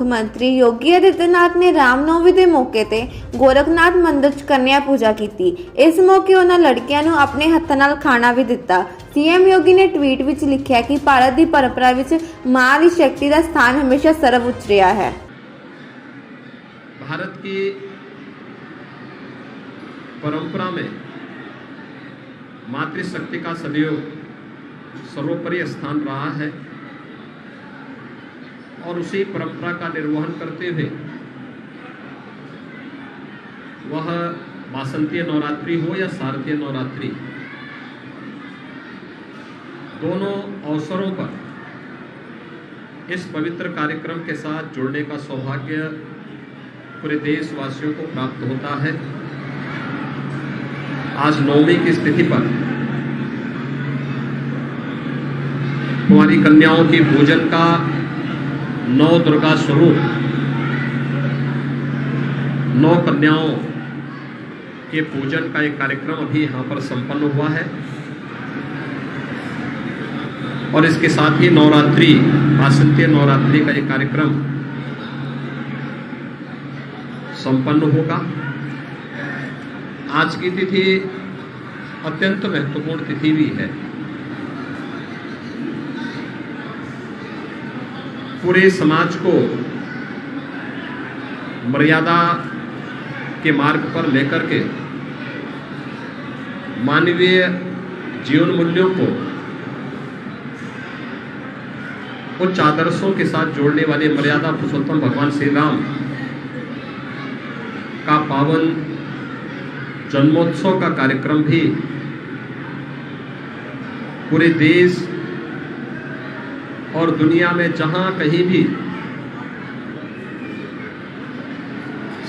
मुख्यमंत्री योगी आदित्यनाथ ने रामनवमी ਦੇ ਮੌਕੇ ਤੇ ਗੋਰਖਨਾਥ ਮੰਦਿਰ 'ਚ ਕੰਨਿਆ ਪੂਜਾ ਕੀਤੀ। ਇਸ ਮੌਕੇ ਉਹਨਾਂ ਲੜਕੀਆਂ ਨੂੰ ਆਪਣੇ ਹੱਥਾਂ ਨਾਲ ਖਾਣਾ ਵੀ ਦਿੱਤਾ। सीएम योगी ने ट्वीट ਵਿੱਚ ਲਿਖਿਆ ਕਿ ਭਾਰਤ ਦੀ ਪਰੰਪਰਾ ਵਿੱਚ ਮਾਂ ਦੀ ਸ਼ਕਤੀ ਦਾ ਸਥਾਨ ਹਮੇਸ਼ਾ ਸਰਵਉੱਚ ਰਿਹਾ है। भारत की परंपरा में मातृशक्ति का सदैव सर्वोपरि स्थान रहा है और उसी परंपरा का निर्वहन करते हुए वह वासंतीय नवरात्रि हो या शारदीय नवरात्रि, दोनों अवसरों पर इस पवित्र कार्यक्रम के साथ जुड़ने का सौभाग्य पूरे देशवासियों को प्राप्त होता है। आज नवमी की स्थिति पर कुमारी कन्याओं की पूजन का नौ दुर्गा स्वरूप, नौ कन्याओं के पूजन का एक कार्यक्रम अभी यहाँ पर संपन्न हुआ है और इसके साथ ही नवरात्रि, वासंतीय नवरात्रि का एक कार्यक्रम संपन्न होगा। आज की तिथि अत्यंत महत्वपूर्ण तिथि भी है। पूरे समाज को मर्यादा के मार्ग पर लेकर के मानवीय जीवन मूल्यों को उच्च आदर्शों के साथ जोड़ने वाले मर्यादा पुरुषोत्तम भगवान श्री राम का पावन जन्मोत्सव का कार्यक्रम भी पूरे देश और दुनिया में जहां कहीं भी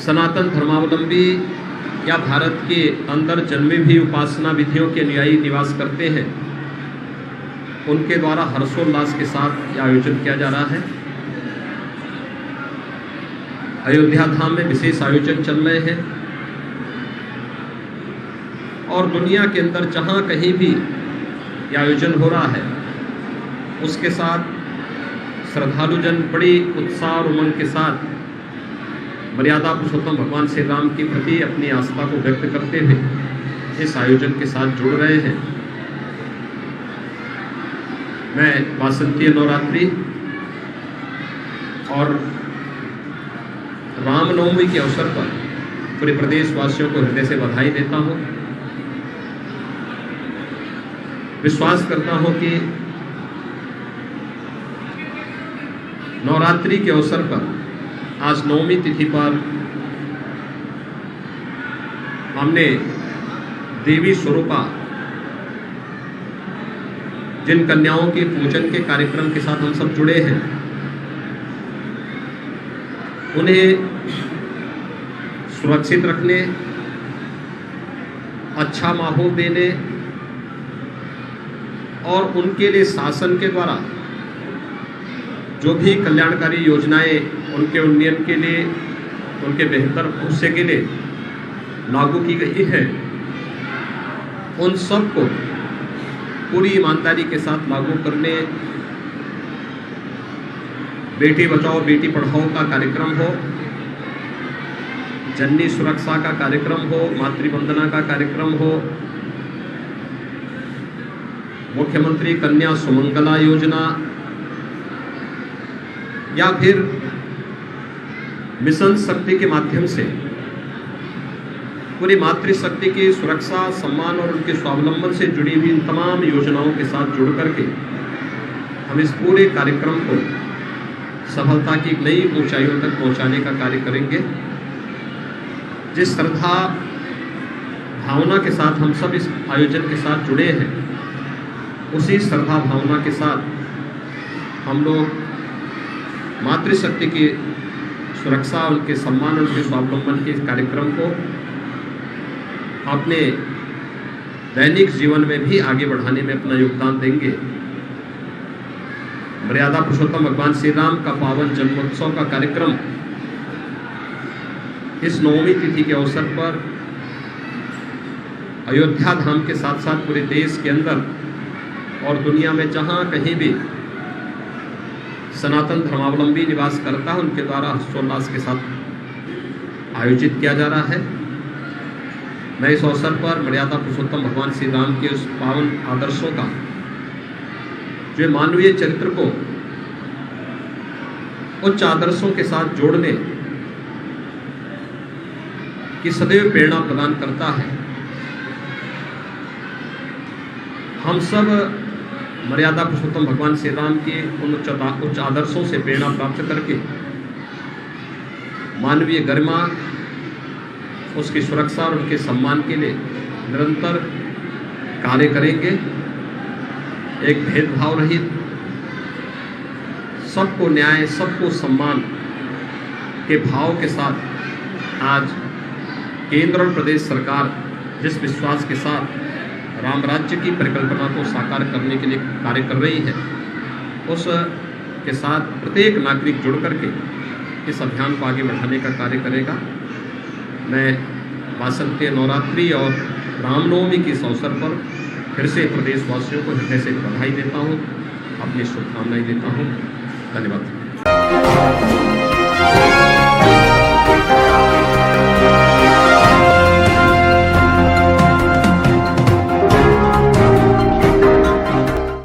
सनातन धर्मावलंबी या भारत के अंदर जन्मे भी उपासना विधियों के अनुयायी निवास करते हैं, उनके द्वारा हर्षोल्लास के साथ यह आयोजन किया जा रहा है। अयोध्या धाम में विशेष आयोजन चल रहे हैं और दुनिया के अंदर जहां कहीं भी यह आयोजन हो रहा है, उसके साथ श्रद्धालुजन बड़ी उत्साह और उमंग के साथ मर्यादा पुरुषोत्तम भगवान श्री राम के प्रति अपनी आस्था को व्यक्त करते हुए इस आयोजन के साथ जुड़ रहे हैं। मैं वासंतीय नवरात्रि और रामनवमी के अवसर पर पूरे प्रदेशवासियों को हृदय से बधाई देता हूं। विश्वास करता हूं कि नवरात्रि के अवसर पर आज नवमी तिथि पर हमने देवी स्वरूपा जिन कन्याओं के पूजन के कार्यक्रम के साथ हम सब जुड़े हैं, उन्हें सुरक्षित रखने, अच्छा माहौल देने और उनके लिए शासन के द्वारा जो भी कल्याणकारी योजनाएं उनके उन्नयन के लिए, उनके बेहतर भविष्य के लिए लागू की गई है, उन सब को पूरी ईमानदारी के साथ लागू करने, बेटी बचाओ बेटी पढ़ाओ का कार्यक्रम हो, जननी सुरक्षा का कार्यक्रम हो, मातृवंदना का कार्यक्रम हो, मुख्यमंत्री कन्या सुमंगला योजना या फिर मिशन शक्ति के माध्यम से पूरी मातृशक्ति की सुरक्षा, सम्मान और उनके स्वावलंबन से जुड़ी हुई इन तमाम योजनाओं के साथ जुड़ करके हम इस पूरे कार्यक्रम को सफलता की नई ऊंचाइयों तक पहुंचाने का कार्य करेंगे। जिस श्रद्धा भावना के साथ हम सब इस आयोजन के साथ जुड़े हैं, उसी श्रद्धा भावना के साथ हम लोग मातृशक्ति की सुरक्षा, उनके सम्मान, उनके स्वावलंबन के इस कार्यक्रम को अपने दैनिक जीवन में भी आगे बढ़ाने में अपना योगदान देंगे। मर्यादा पुरुषोत्तम भगवान श्री राम का पावन जन्मोत्सव का कार्यक्रम इस नवमी तिथि के अवसर पर अयोध्या धाम के साथ साथ पूरे देश के अंदर और दुनिया में जहां कहीं भी सनातन धर्मावलंबी निवास करता है उनके द्वारा हर्षोल्लास के साथ आयोजित किया जा रहा है। मैं इस अवसर पर मर्यादा पुरुषोत्तम भगवान श्री राम के उस पावन आदर्शों का, जो मानवीय चरित्र को उच्च आदर्शों के साथ जोड़ने की सदैव प्रेरणा प्रदान करता है, हम सब मर्यादा पुरुषोत्तम भगवान श्री राम के उन उच्च आदर्शों से प्रेरणा प्राप्त करके मानवीय गरिमा, उसकी सुरक्षा और उनके सम्मान के लिए निरंतर कार्य करेंगे। एक भेदभाव रहित, सबको न्याय, सबको सम्मान के भाव के साथ आज केंद्र और प्रदेश सरकार जिस विश्वास के साथ राम राज्य की परिकल्पना को साकार करने के लिए कार्य कर रही है, उस के साथ प्रत्येक नागरिक जुड़ करके इस अभियान को आगे बढ़ाने का कार्य करेगा। मैं वासंती नवरात्रि और रामनवमी के इस अवसर पर फिर से प्रदेशवासियों को हृदय से बधाई देता हूँ, अपनी शुभकामनाएं देता हूँ। धन्यवाद।